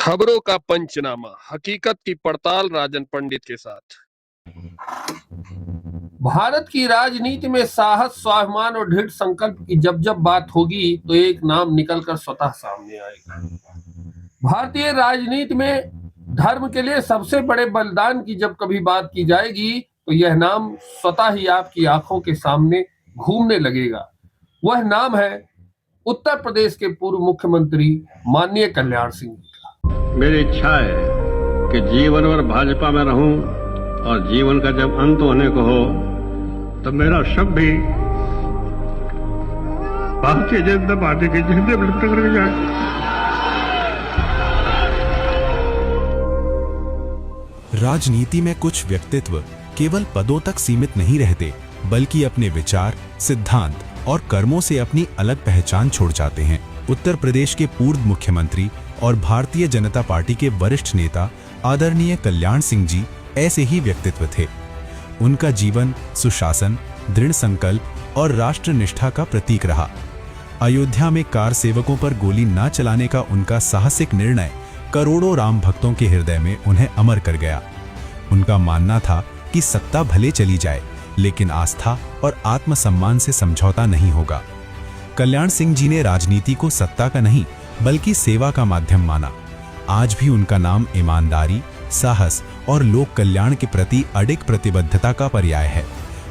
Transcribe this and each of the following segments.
खबरों का पंचनामा, हकीकत की पड़ताल राजन पंडित के साथ। भारत की राजनीति में साहस, स्वाभिमान और दृढ़ संकल्प की जब जब बात होगी तो एक नाम निकलकर स्वतः सामने आएगा। भारतीय राजनीति में धर्म के लिए सबसे बड़े बलिदान की जब कभी बात की जाएगी तो यह नाम स्वतः ही आपकी आंखों के सामने घूमने लगेगा। वह नाम है उत्तर प्रदेश के पूर्व मुख्यमंत्री माननीय कल्याण सिंह जी का। मेरी इच्छा है कि जीवन भर भाजपा में रहूं और जीवन का जब अंत होने को हो तो मेरा शव भी भारतीय जनता पार्टी के झंडे में लिपट कर जाए। राजनीति में कुछ व्यक्तित्व केवल पदों तक सीमित नहीं रहते, बल्कि अपने विचार, सिद्धांत और कर्मों से अपनी अलग पहचान छोड़ जाते हैं। उत्तर प्रदेश के पूर्व मुख्यमंत्री और भारतीय जनता पार्टी के वरिष्ठ नेता आदरणीय कल्याण सिंह जी ऐसे ही व्यक्तित्व थे। उनका जीवन सुशासन, दृढ़ संकल्प और राष्ट्र निष्ठा का प्रतीक रहा। अयोध्या में कार सेवकों पर गोली न चलाने का उनका साहसिक निर्णय करोड़ों राम भक्तों के हृदय में उन्हें अमर कर गया। उनका मानना था कि सत्ता भले चली जाए, लेकिन आस्था और आत्मसम्मान से समझौता नहीं होगा। कल्याण सिंह जी ने राजनीति को सत्ता का नहीं, बल्कि सेवा का माध्यम माना। आज भी उनका नाम ईमानदारी, साहस और लोक कल्याण के प्रति अडिग प्रतिबद्धता का पर्याय है।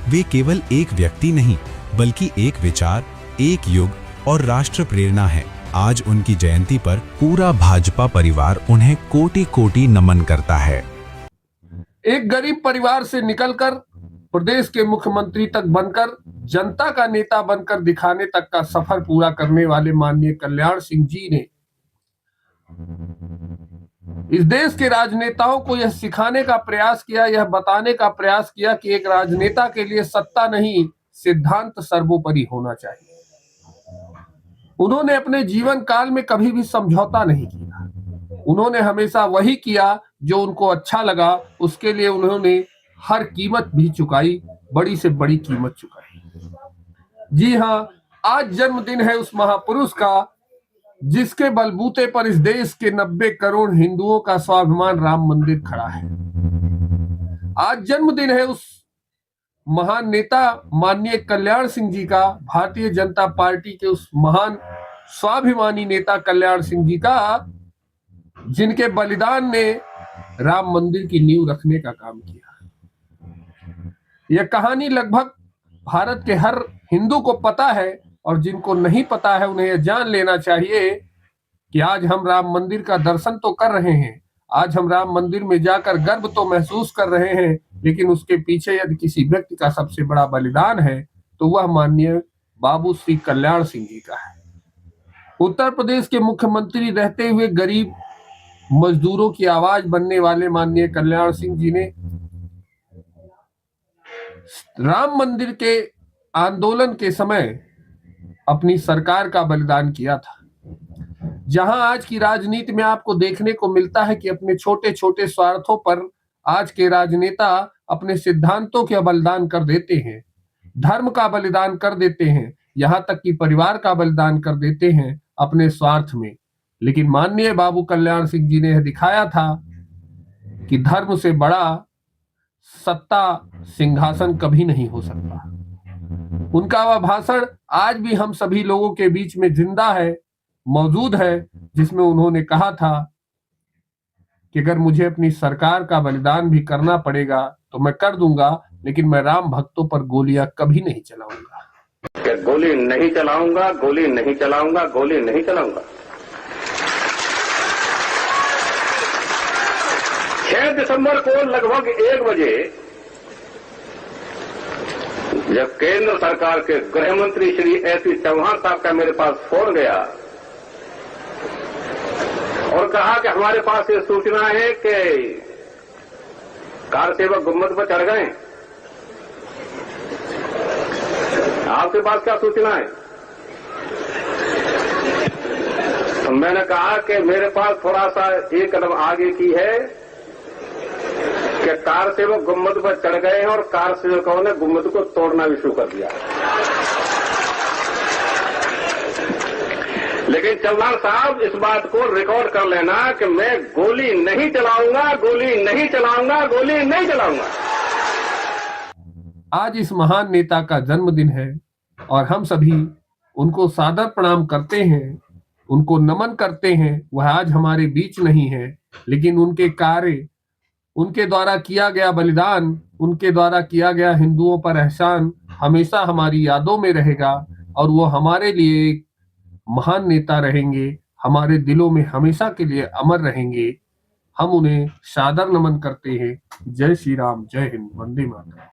वे केवल एक व्यक्ति नहीं, बल्कि एक विचार, एक युग और राष्ट्र प्रेरणा है। आज उनकी जयंती पर पूरा भाजपा परिवार उन्हें कोटि कोटि नमन करता है। एक गरीब परिवार से निकलकर प्रदेश के मुख्यमंत्री तक बनकर, जनता का नेता बनकर दिखाने तक का सफर पूरा करने वाले माननीय कल्याण सिंह जी ने इस देश के राजनेताओं को यह सिखाने का प्रयास किया, यह बताने का प्रयास किया कि एक राजनेता के लिए सत्ता नहीं, सिद्धांत सर्वोपरि होना चाहिए। उन्होंने अपने जीवन काल में कभी भी समझौता नहीं किया। उन्होंने हमेशा वही किया जो उनको अच्छा लगा। उसके लिए उन्होंने हर कीमत भी चुकाई, बड़ी से बड़ी कीमत चुकाई। जी हाँ, आज जन्मदिन है उस महापुरुष का जिसके बलबूते पर इस देश के 90 करोड़ हिंदुओं का स्वाभिमान राम मंदिर खड़ा है। आज जन्मदिन है उस महान नेता माननीय कल्याण सिंह जी का, भारतीय जनता पार्टी के उस महान स्वाभिमानी नेता कल्याण सिंह जी का, जिनके बलिदान ने राम मंदिर की नींव रखने का काम किया। यह कहानी लगभग भारत के हर हिंदू को पता है, और जिनको नहीं पता है उन्हें यह जान लेना चाहिए कि आज हम राम मंदिर का दर्शन तो कर रहे हैं, आज हम राम मंदिर में जाकर गर्व तो महसूस कर रहे हैं, लेकिन उसके पीछे यदि किसी व्यक्ति का सबसे बड़ा बलिदान है तो वह माननीय बाबू श्री कल्याण सिंह जी का है। उत्तर प्रदेश के मुख्यमंत्री रहते हुए गरीब मजदूरों की आवाज बनने वाले माननीय कल्याण सिंह जी ने राम मंदिर के आंदोलन के समय अपनी सरकार का बलिदान किया था। जहां आज की राजनीति में आपको देखने को मिलता है कि अपने छोटे छोटे स्वार्थों पर आज के राजनेता अपने सिद्धांतों का बलिदान कर देते हैं, धर्म का बलिदान कर देते हैं, यहां तक कि परिवार का बलिदान कर देते हैं अपने स्वार्थ में। लेकिन माननीय बाबू कल्याण सिंह जी ने यह दिखाया था कि धर्म से बड़ा सत्ता सिंहासन कभी नहीं हो सकता। उनका वह भाषण आज भी हम सभी लोगों के बीच में जिंदा है, मौजूद है, जिसमें उन्होंने कहा था कि अगर मुझे अपनी सरकार का बलिदान भी करना पड़ेगा तो मैं कर दूंगा, लेकिन मैं राम भक्तों पर गोलियां कभी नहीं चलाऊंगा। गोली नहीं चलाऊंगा, गोली नहीं चलाऊंगा, गोली नहीं चलाऊंगा। 6 दिसंबर को लगभग 1 बजे जब केंद्र सरकार के गृह मंत्री श्री एस.सी. चौहान साहब का मेरे पास फोन गया और कहा कि हमारे पास ये सूचना है कि कार सेवक गुम्बद पर चढ़ गए। आपके पास क्या सूचना है? तो मैंने कहा कि मेरे पास थोड़ा सा एक कदम आगे की है कि कार सेवक गुम्बद पर चढ़ गए हैं और कार सेवकों ने गुम्बद को तोड़ना भी शुरू कर दिया। लेकिन चौहान साहब इस बात को रिकॉर्ड कर लेना कि मैं गोली नहीं चलाऊंगा, गोली नहीं चलाऊंगा, गोली नहीं चलाऊंगा। आज इस महान नेता का जन्मदिन है और हम सभी उनको सादर प्रणाम करते हैं, उनको नमन करते हैं। वह आज हमारे बीच नहीं है, लेकिन उनके कार्य, उनके द्वारा किया गया बलिदान, उनके द्वारा किया गया हिंदुओं पर एहसान हमेशा हमारी यादों में रहेगा और वो हमारे लिए एक महान नेता रहेंगे, हमारे दिलों में हमेशा के लिए अमर रहेंगे। हम उन्हें सादर नमन करते हैं। जय श्री राम, जय हिंद, वंदे मातरम।